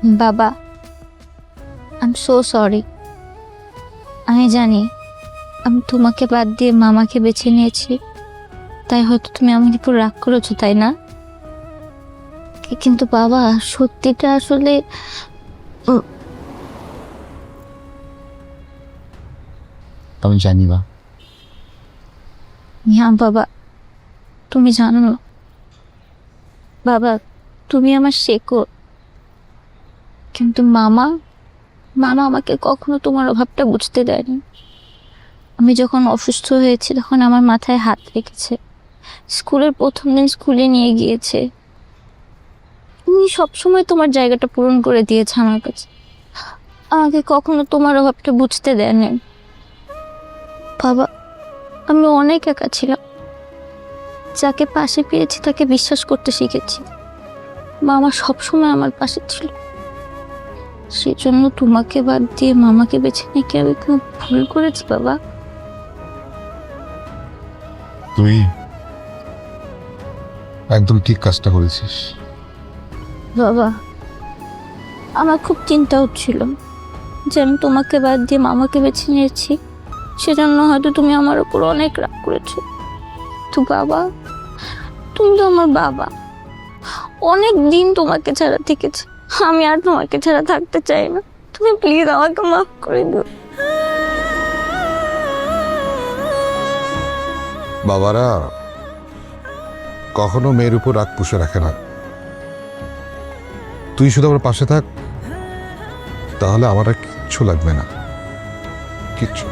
বাবা, I am so sorry. আমি জানি আমি তোমাকে বাদ দিয়ে মামাকে বেছে নিয়েছি, তাই হয়তো তুমি আমার উপর রাগ করেছো, তাই না? কিন্তু বাবা, সত্যিটা আসলে উম, আমি জানি না। হ্যাঁ বাবা, তুমি জানো না বাবা, তুমি আমার শেকড়। কিন্তু মামা মামা আমাকে কখনো তোমার অভাবটা বুঝতে দেয়নি। আমি যখন অসুস্থ হয়েছি তখন আমার মাথায় হাত রেখেছে, স্কুলের প্রথম দিন স্কুলে নিয়ে গিয়েছে। তুমি সবসময় তোমার জায়গাটা পূরণ করে দিয়েছে আমার কাছে, আমাকে কখনো তোমার অভাবটা বুঝতে দেয়নি। বাবা, আমি অনেক একা ছিলাম, যাকে পাশে পেয়েছি তাকে বিশ্বাস করতে শিখেছি। মামা সবসময় আমার পাশে ছিল, সেজন্য তোমাকে বাদ দিয়ে মামাকে বেছে নিয়ে কি আমি কোনো ভুল করেছি বাবা? তুই একদম ঠিক কাজটা করেছিস। বাবা, আমার খুব চিন্তা হচ্ছিল যে আমি তোমাকে বাদ দিয়ে মামাকে বেছে নিয়েছি, সেজন্য হয়তো তুমি আমার উপর অনেক রাগ করেছো। তো বাবা, তুমি তো আমার বাবা, অনেক দিন তোমাকে ছাড়া থেকেছি, আমি আর তোমাকে ছাড়া থাকতে চাই না। তুমি প্লিজ আমাকে মাফ করে দিও। বাবারা কখনো মেয়ের উপর রাগ পুষে রাখে না। তুই শুধু আমার পাশে থাক, তাহলে আমার আর কিচ্ছু লাগবে না, কিচ্ছু।